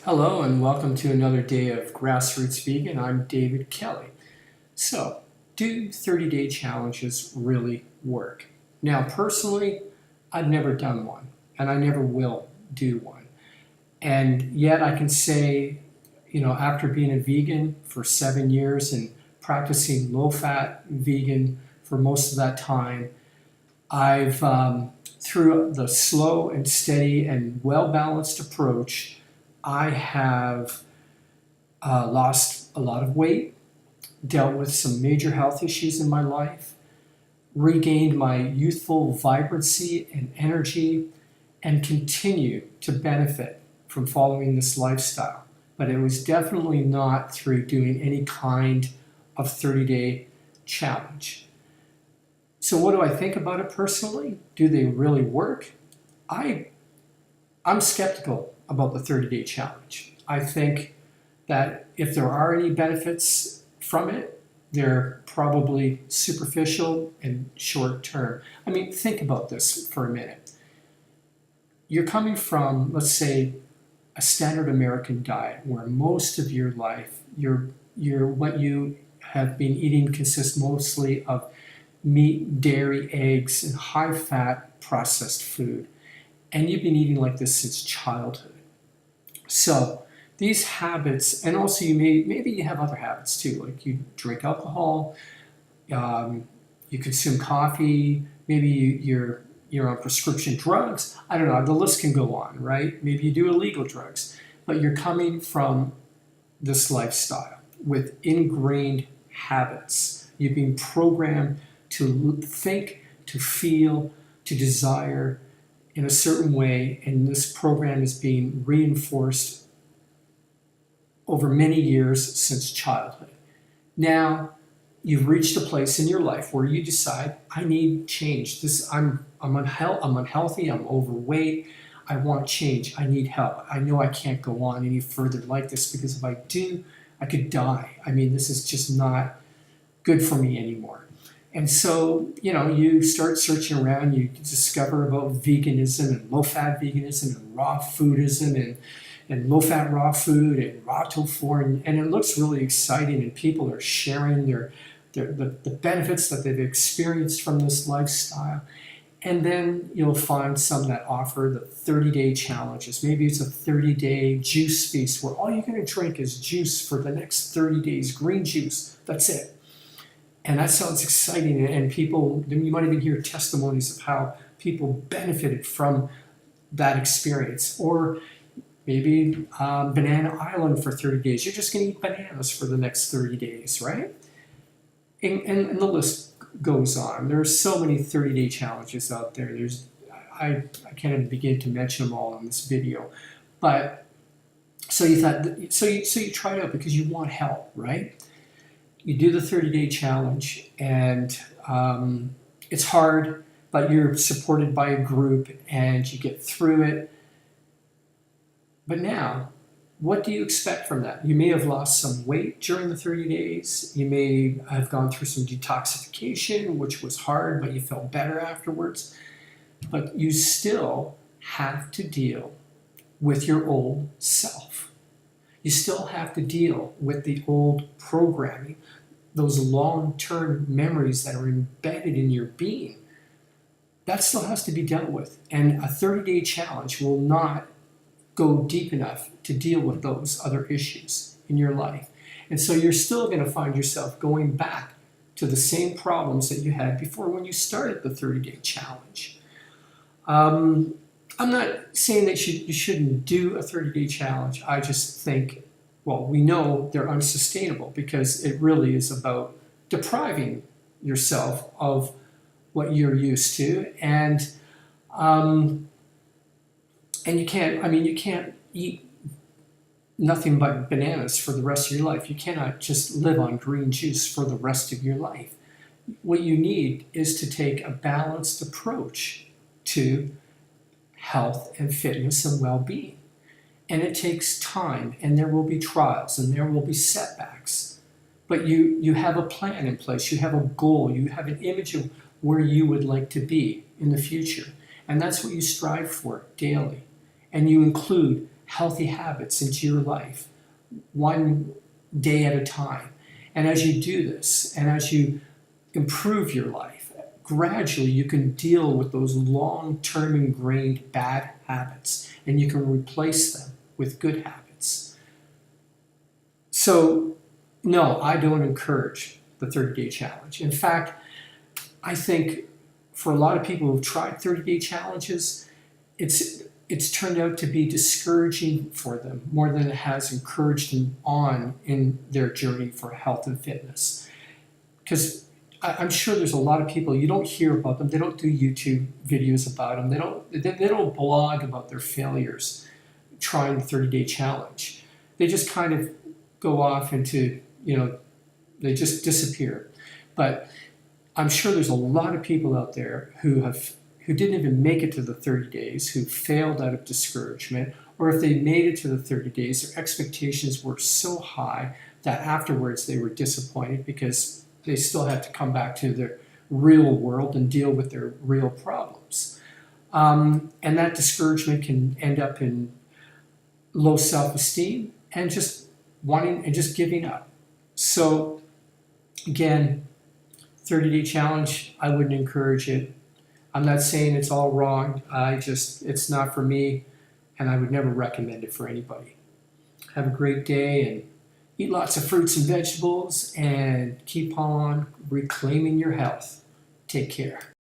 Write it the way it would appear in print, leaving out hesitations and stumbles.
Hello and welcome to another day of Grassroots Vegan. I'm David Kelly. So, do 30-day challenges really work? Now, personally, I've never done one and I never will do one. And yet I can say, after being a vegan for 7 years and practicing low-fat vegan for most of that time, I've, through the slow and steady and well-balanced approach, I have lost a lot of weight, dealt with some major health issues in my life, regained my youthful vibrancy and energy, and continue to benefit from following this lifestyle. But it was definitely not through doing any kind of 30-day challenge. So what do I think about it personally? Do they really work? I'm skeptical about the 30-day challenge. I think that if there are any benefits from it, they're probably superficial and short term. I mean, think about this for a minute. You're coming from, let's say, a standard American diet where most of your life, what you have been eating consists mostly of meat, dairy, eggs, and high-fat processed food. And you've been eating like this since childhood. So these habits, and also maybe you have other habits too, like you drink alcohol, you consume coffee, maybe you're on prescription drugs. I don't know, the list can go on, right? Maybe you do illegal drugs, but you're coming from this lifestyle with ingrained habits. You've been programmed to think, to feel, to desire in a certain way, and this program is being reinforced over many years since childhood. Now, you've reached a place in your life where you decide, I need change. I'm unhealthy, I'm overweight, I want change, I need help. I know I can't go on any further like this because if I do, I could die. I mean, this is just not good for me anymore. And so, you start searching around, you discover about veganism and low-fat veganism and raw foodism and low-fat raw food and raw tofu, and it looks really exciting, and people are sharing the benefits that they've experienced from this lifestyle. And then you'll find some that offer the 30-day challenges. Maybe it's a 30-day juice feast where all you're going to drink is juice for the next 30 days, green juice, that's it. And that sounds exciting, and people, you might even hear testimonies of how people benefited from that experience. Or maybe Banana Island for 30 days. You're just going to eat bananas for the next 30 days, right? And the list goes on. There are so many 30-day challenges out there. I can't even begin to mention them all in this video. But so you thought, so you try it out because you want help, right? You do the 30-day challenge, and it's hard, but you're supported by a group, and you get through it. But now, what do you expect from that? You may have lost some weight during the 30 days. You may have gone through some detoxification, which was hard, but you felt better afterwards. But you still have to deal with your old self. You still have to deal with the old programming, those long-term memories that are embedded in your being. That still has to be dealt with. And a 30-day challenge will not go deep enough to deal with those other issues in your life. And so you're still going to find yourself going back to the same problems that you had before when you started the 30-day challenge. I'm not saying that you shouldn't do a 30-day challenge. I just think, well, we know they're unsustainable because it really is about depriving yourself of what you're used to, and you can't eat nothing but bananas for the rest of your life. You cannot just live on green juice for the rest of your life. What you need is to take a balanced approach to health and fitness and well-being. And it takes time, and there will be trials, and there will be setbacks. But you have a plan in place, you have a goal, you have an image of where you would like to be in the future. And that's what you strive for daily. And you include healthy habits into your life, one day at a time. And as you do this, and as you improve your life, gradually you can deal with those long-term ingrained bad habits, and you can replace them with good habits. So, no, I don't encourage the 30-day challenge. In fact, I think for a lot of people who've tried 30-day challenges, it's turned out to be discouraging for them more than it has encouraged them on in their journey for health and fitness. Because I'm sure there's a lot of people, you don't hear about them, they don't do YouTube videos about them, they don't blog about their failures trying the 30-day challenge. They just kind of go off into, they just disappear. But I'm sure there's a lot of people out there who didn't even make it to the 30 days, who failed out of discouragement, or if they made it to the 30 days, their expectations were so high that afterwards they were disappointed because they still had to come back to their real world and deal with their real problems. And that discouragement can end up in low self-esteem and just giving up. So again, 30-day challenge, I wouldn't encourage it. I'm not saying it's all wrong. It's not for me, and I would never recommend it for anybody. Have a great day and eat lots of fruits and vegetables and keep on reclaiming your health. Take care.